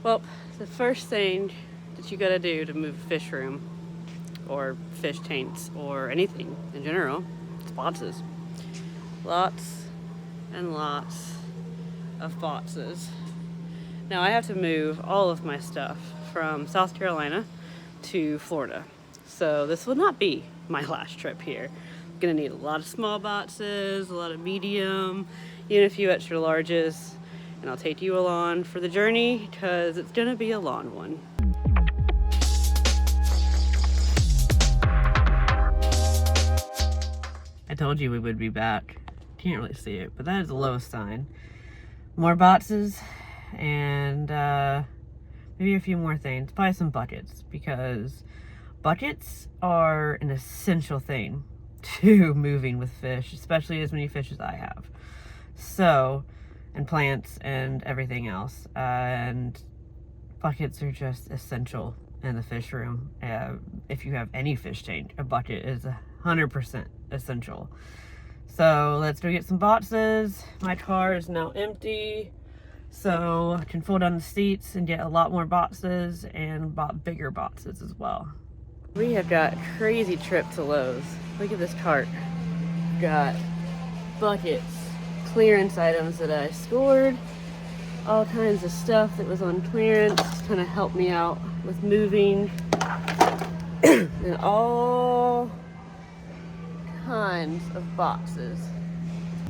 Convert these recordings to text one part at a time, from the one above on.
Well, the first thing that you gotta do to move a fish room or fish tanks or anything in general is boxes. Lots and lots of boxes. Now I have to move all of my stuff from South Carolina to Florida. So this will not be my last trip here. I'm gonna need a lot of small boxes, a lot of medium, even a few extra larges. And I'll take you along for the journey because it's gonna be a long one. I told you we would be back. Can't really see it, but that is the lowest sign. More boxes and maybe a few more things. Probably some buckets, because buckets are an essential thing to moving with fish, especially as many fish as I have. So, and plants and everything else. And buckets are just essential in the fish room. If you have any fish tank, a bucket is 100% essential. So let's go get some boxes. My car is now empty, so I can fold down the seats and get a lot more boxes, and bought bigger boxes as well. We have got a crazy trip to Lowe's. Look at this cart. Got buckets, clearance items that I scored, all kinds of stuff that was on clearance to kind of help me out with moving, and all kinds of boxes.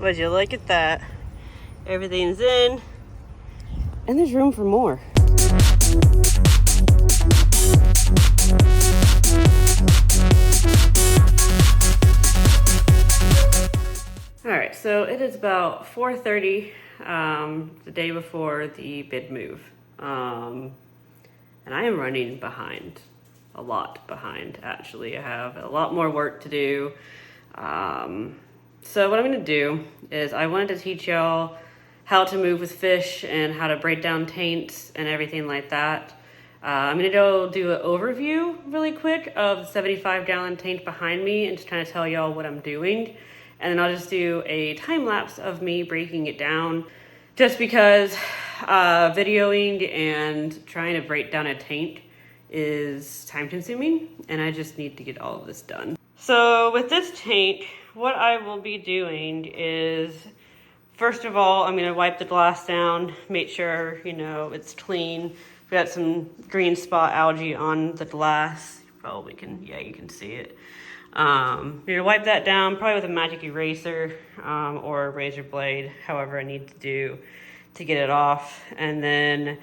Would you look at that? Everything's in, and there's room for more. Alright, so it is about 4:30 the day before the bid move. And I am running behind. A lot behind, actually. I have a lot more work to do. So what I'm going to do is I wanted to teach y'all how to move with fish and how to break down taints and everything like that. I'm going to go do an overview really quick of the 75-gallon tank behind me and just kind of tell y'all what I'm doing. And then I'll just do a time lapse of me breaking it down, just because videoing and trying to break down a tank is time consuming, and I just need to get all of this done. So with this tank, what I will be doing is, first of all, I'm gonna wipe the glass down, make sure, it's clean. We got some green spot algae on the glass. Probably can, yeah, you can see it. You're gonna wipe that down, probably with a magic eraser or a razor blade, however I need to do to get it off. And then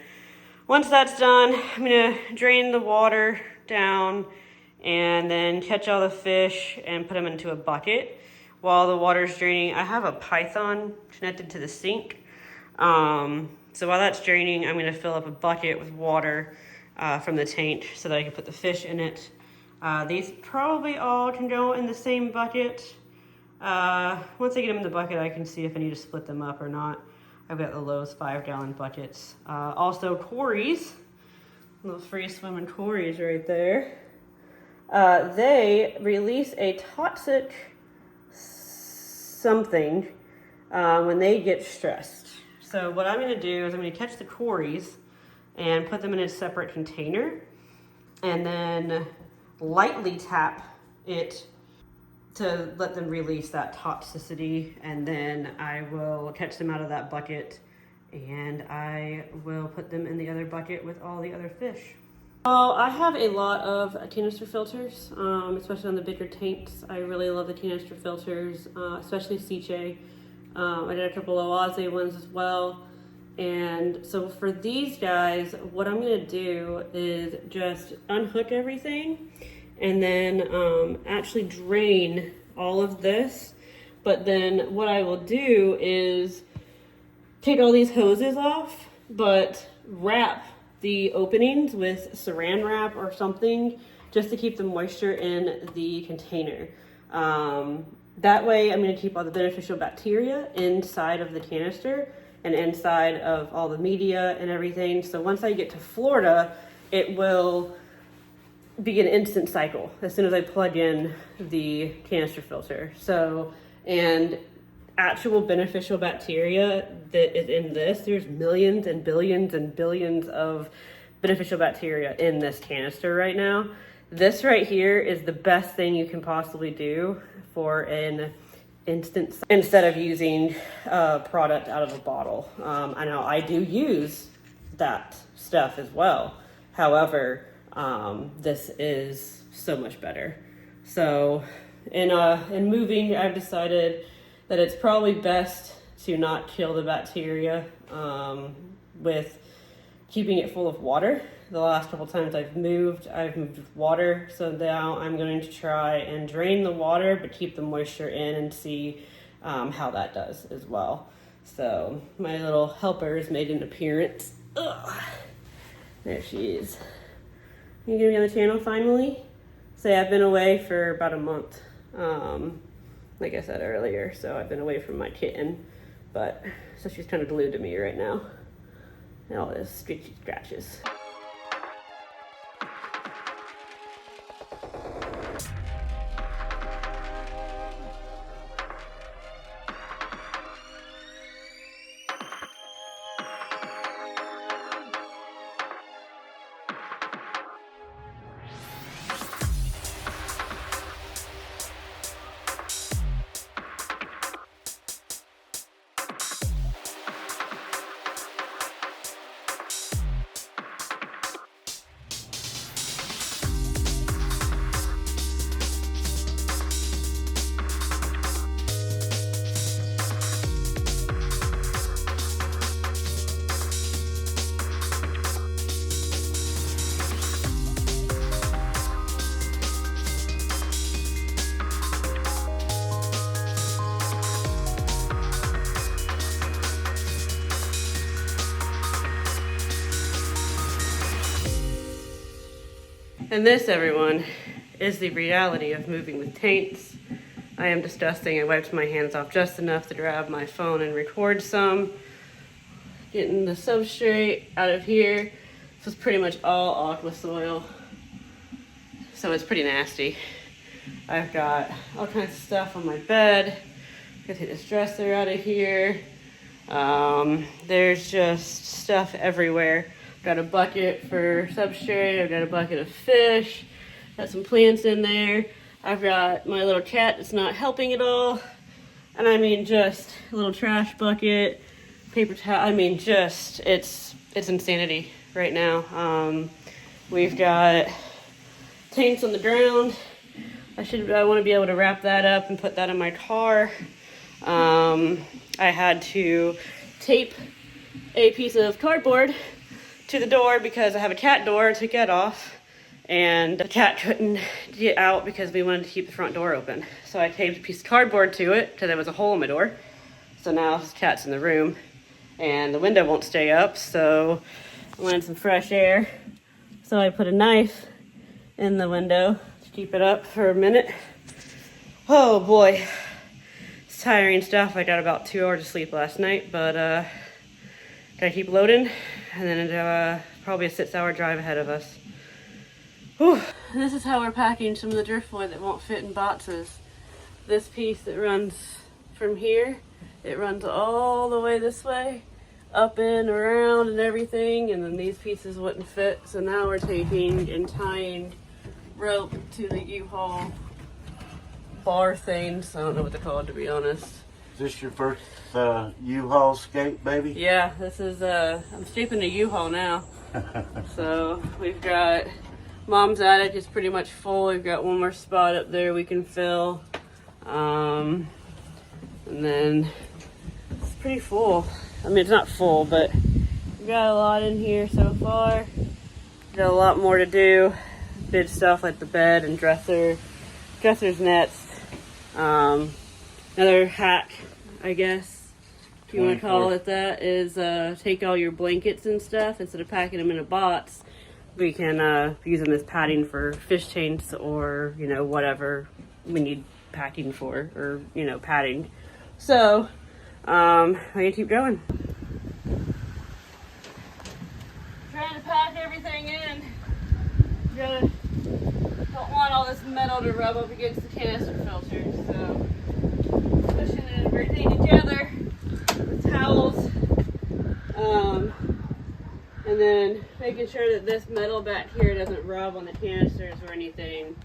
once that's done, I'm gonna drain the water down and then catch all the fish and put them into a bucket. While the water's draining, I have a python connected to the sink. So while that's draining, I'm gonna fill up a bucket with water from the tank so that I can put the fish in it. These probably all can go in the same bucket. Once I get them in the bucket, I can see if I need to split them up or not. I've got the Lowe's 5-gallon buckets. Also Corey's, little free swimming Corey's right there. They release a toxic something when they get stressed. So what I'm gonna do is I'm gonna catch the Corey's and put them in a separate container, and then lightly tap it to let them release that toxicity, and then I will catch them out of that bucket and I will put them in the other bucket with all the other fish. Well, I have a lot of canister filters, especially on the bigger tanks. I really love the canister filters, especially Ciche. I did a couple of Oase ones as well. And so for these guys, what I'm gonna do is just unhook everything and then actually drain all of this. But then what I will do is take all these hoses off, but wrap the openings with saran wrap or something just to keep the moisture in the container. That way I'm gonna keep all the beneficial bacteria inside of the canister and inside of all the media and everything. So once I get to Florida, it will be an instant cycle as soon as I plug in the canister filter. So, and actual beneficial bacteria that is in this. There's millions and billions and billions of beneficial bacteria in this canister right now. This right here is the best thing you can possibly do for an instance instead of using a product out of a bottle. I know I do use that stuff as well. However, this is so much better. So in moving, I've decided that it's probably best to not kill the bacteria with keeping it full of water. The last couple times I've moved with water. So now I'm going to try and drain the water, but keep the moisture in and see how that does as well. So my little helper has made an appearance. Ugh. There she is. You gonna be on the channel finally? Say I've been away for about a month. Like I said earlier, so I've been away from my kitten, but so she's kind of glued to me right now. And all those scratchy scratches. And this, everyone, is the reality of moving with taints. I am disgusting. I wiped my hands off just enough to grab my phone and record some. Getting the substrate out of here. This is pretty much all aqua soil. So it's pretty nasty. I've got all kinds of stuff on my bed. I'm gonna take this dresser out of here. There's just stuff everywhere. Got a bucket for substrate, I've got a bucket of fish, got some plants in there. I've got my little cat that's not helping at all. And I mean just a little trash bucket, paper towel, I mean just, it's insanity right now. We've got taints on the ground. I want to be able to wrap that up and put that in my car. I had to tape a piece of cardboard to the door because I have a cat door to get off, and the cat couldn't get out because we wanted to keep the front door open. So I taped a piece of cardboard to it because there was a hole in my door. So now this cat's in the room and the window won't stay up, so I wanted some fresh air. So I put a knife in the window to keep it up for a minute. Oh boy, it's tiring stuff. I got about 2 hours of sleep last night, but gotta keep loading, and then probably a 6-hour drive ahead of us. Whew. And this is how we're packing some of the driftwood that won't fit in boxes. This piece that runs from here, it runs all the way this way, up and around and everything, and then these pieces wouldn't fit. So now we're taking and tying rope to the U-Haul bar things. I don't know what they're called, to be honest. Is this your first U-Haul skate, baby? Yeah, this is, I'm shaping a U-Haul now. So we've got, Mom's attic is pretty much full. We've got one more spot up there we can fill. And then it's pretty full. I mean, it's not full, but we've got a lot in here so far. Got a lot more to do. Big stuff like the bed and dresser's next. Another hack, I guess, if you want to call it that, is take all your blankets and stuff, instead of packing them in a box, we can use them as padding for fish tanks, or, you know, whatever we need packing for, or, you know, padding. So, I'm gonna keep going. Trying to pack everything in. Don't want all this metal to rub up against the canister filter, so pushing it everything together with towels. And then making sure that this metal back here doesn't rub on the canisters or anything.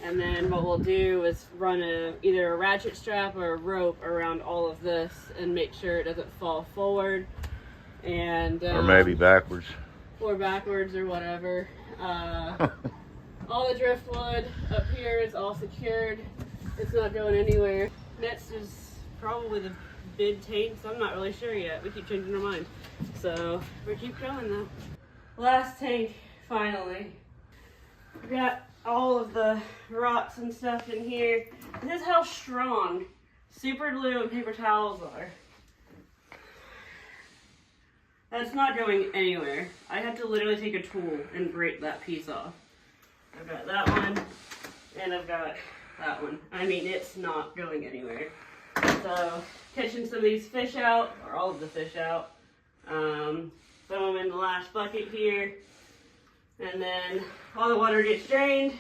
And then what we'll do is run either a ratchet strap or a rope around all of this and make sure it doesn't fall forward. And or maybe backwards. Or backwards or whatever. All the driftwood up here is all secured. It's not going anywhere. Next is probably the bid taints. I'm not really sure yet. We keep changing our mind. So we keep going though. Last tank, finally. We got all of the rocks and stuff in here. And this is how strong super glue and paper towels are. That's not going anywhere. I have to literally take a tool and break that piece off. I've got that one, and I've got that one. I mean, it's not going anywhere. So, catching some of these fish out, or all of the fish out. Throw them in the last bucket here. And then all the water gets drained.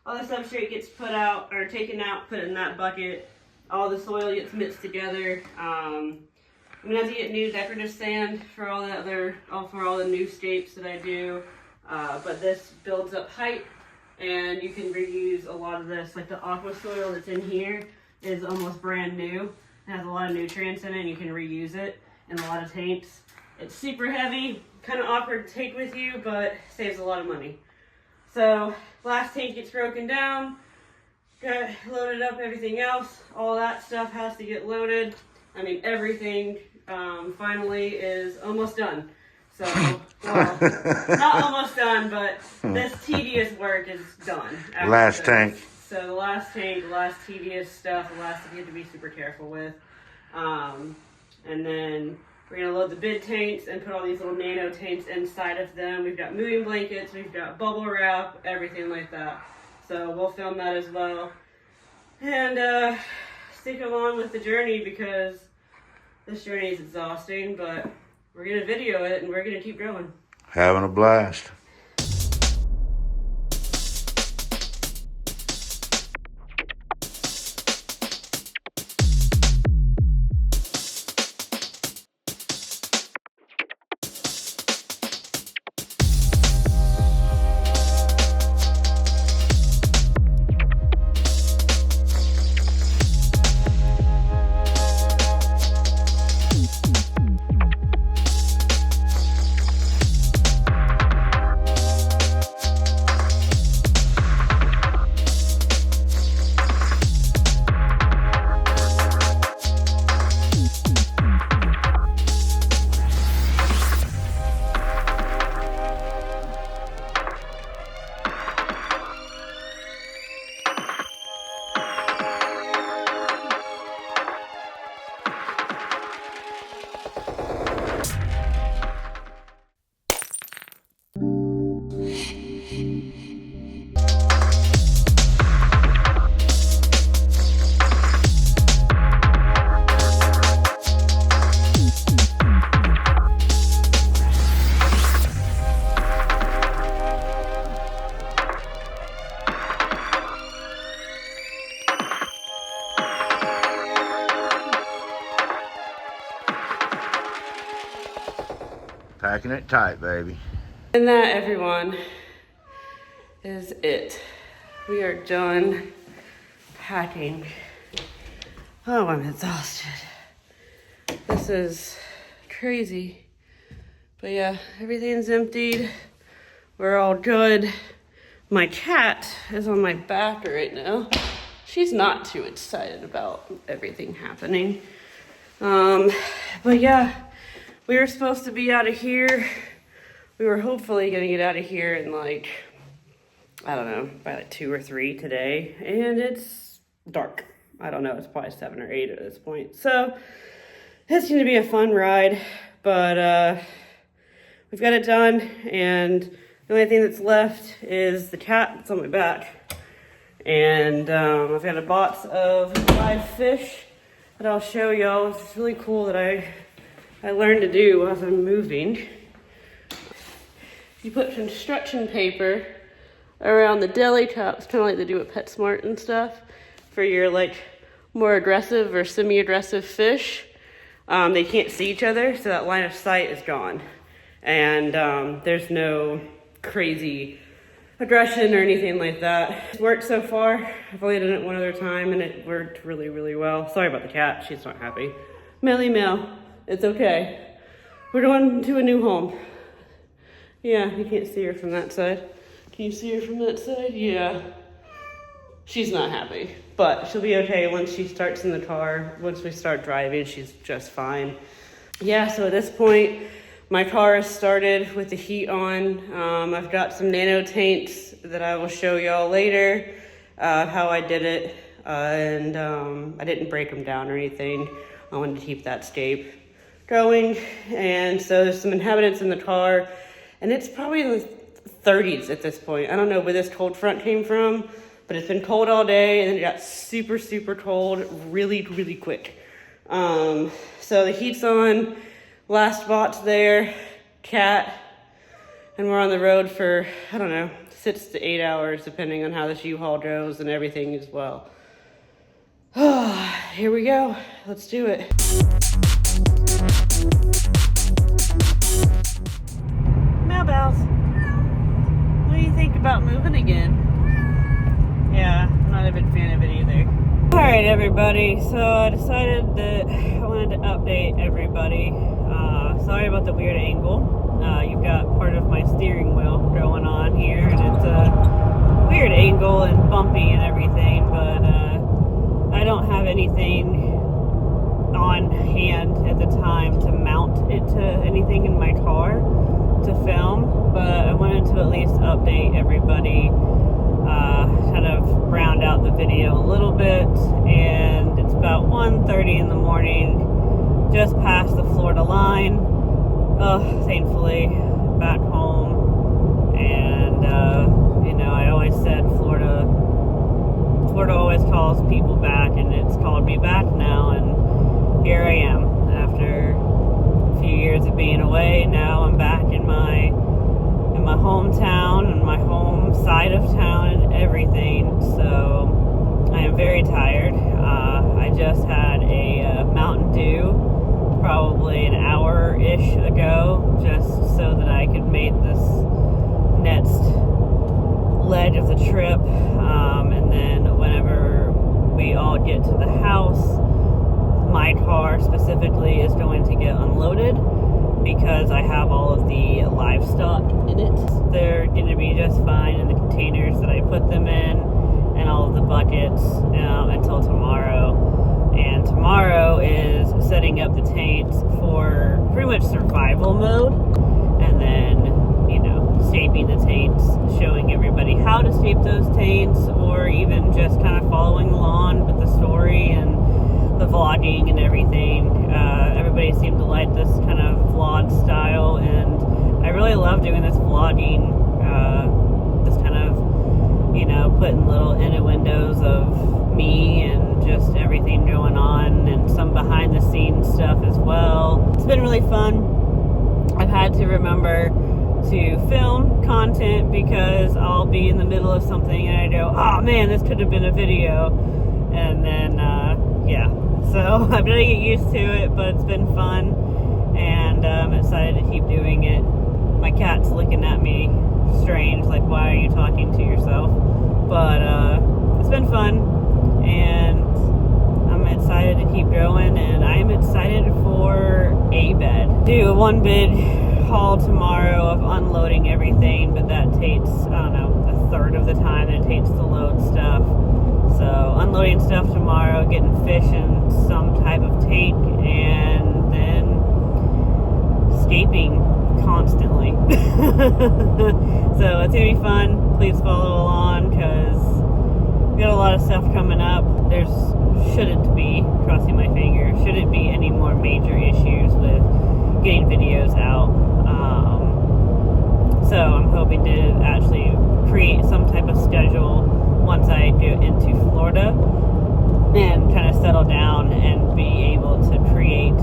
All the substrate gets put out, or taken out, put in that bucket. All the soil gets mixed together. I'm gonna have to get new decorative sand for all the new scapes that I do. But this builds up height, and you can reuse a lot of this. Like the aqua soil that's in here is almost brand new. It has a lot of nutrients in it, and you can reuse it in a lot of tanks. It's super heavy, kind of awkward to take with you, but saves a lot of money. So last tank gets broken down, got loaded up, everything else. All that stuff has to get loaded. I mean, everything finally is almost done. So, well, not almost done, but this tedious work is done. Last tank. So the last tank, the last tedious stuff, the last stuff you have to be super careful with. And then we're gonna load the bid tanks and put all these little nano tanks inside of them. We've got moving blankets, we've got bubble wrap, everything like that. So we'll film that as well. And stick along with the journey because this journey is exhausting, but we're gonna video it and we're gonna keep going. Having a blast. Packing it tight, baby. And that, everyone, is it. We are done packing. Oh, I'm exhausted. This is crazy. But yeah, everything's emptied. We're all good. My cat is on my back right now. She's not too excited about everything happening. But yeah, we were supposed to be out of here. We were hopefully gonna get out of here in like, I don't know, by like 2 or 3 today. And it's dark. I don't know, it's probably 7 or 8 at this point. So it's gonna be a fun ride, but we've got it done. And the only thing that's left is the cat that's on my back. And I've got a box of live fish that I'll show y'all. It's really cool that I learned to do as I'm moving. You put construction paper around the deli tops, kind of like they do at PetSmart and stuff, for your like more aggressive or semi-aggressive fish, they can't see each other, so that line of sight is gone. And there's no crazy aggression or anything like that. It's worked so far. I've only done it one other time and it worked really, really well. Sorry about the cat, she's not happy. Melly Mel, it's okay. We're going to a new home. Yeah, you can't see her from that side. Can you see her from that side? Yeah. She's not happy, but she'll be okay once she starts in the car. Once we start driving, she's just fine. Yeah, so at this point, my car is started with the heat on. I've got some nano taints that I will show y'all later how I did it. And I didn't break them down or anything. I wanted to keep that scape going. And so there's some inhabitants in the car. And it's probably in the 30s at this point. I don't know where this cold front came from, but it's been cold all day. And then it got super, super cold really, really quick. So the heat's on. Last spot's there, cat, and we're on the road for, I don't know, 6 to 8 hours, depending on how this U-Haul goes and everything as well. Here we go. Let's do it. Bells. What do you think about moving again? Yeah, I'm not a big fan of it either. Alright everybody, so I decided that I wanted to update everybody. Sorry about the weird angle. You've got part of my steering wheel going on here, and it's a weird angle and bumpy and everything, but I don't have anything on hand at the time to mount it to anything in my car to film, but I wanted to at least update everybody, kind of round out the video a little bit. And it's about 1:30 in the morning, just past the Florida line. Thankfully back home. And you know, I always said Florida always calls people back, and it's called me back now, and here I am after a few years of being away. Now I'm back in my hometown and my home side of town and everything. So I am very tired. I just had a Mountain Dew probably an hour-ish ago, just so that I could make this next leg of the trip. And then whenever we all get to the house, my car specifically is going to get unloaded because I have all of the livestock in it. They're going to be just fine in the containers that I put them in, and all of the buckets until tomorrow. And tomorrow is setting up the tanks for pretty much survival mode, and then, you know, shaping the tanks, showing everybody how to shape those tanks, or even just kind of following along with the story and the vlogging and everything. Everybody seemed to like this kind of vlog style, and I really love doing this vlogging, this kind of, you know, putting little innuendos of me and just everything going on, and some behind the scenes stuff as well. It's been really fun. I've had to remember to film content because I'll be in the middle of something and I go, oh man, this could have been a video, and then yeah, so I'm gonna get used to it, but it's been fun, and I'm excited to keep doing it. My cat's looking at me strange, like, why are you talking to yourself? But it's been fun, and I'm excited to keep going, and I'm excited for a bed. Do one big haul tomorrow of unloading everything, but that takes, I don't know, a third of the time that it takes to load stuff. So unloading stuff tomorrow, getting fish in some type of tank, and then escaping constantly. So it's gonna be fun. Please follow along, because we got a lot of stuff coming up. There's shouldn't be, crossing my fingers, shouldn't be any more major issues with getting videos out. So I'm hoping to actually create some type of schedule once I get into Florida and kind of settle down and be able to create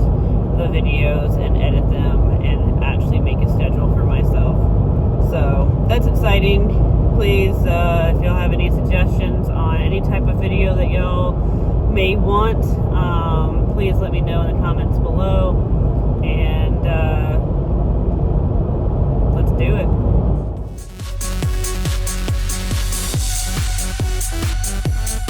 the videos and edit them and actually make a schedule for myself. So that's exciting. Please, if y'all have any suggestions on any type of video that y'all may want, please let me know in the comments below. And let's do it.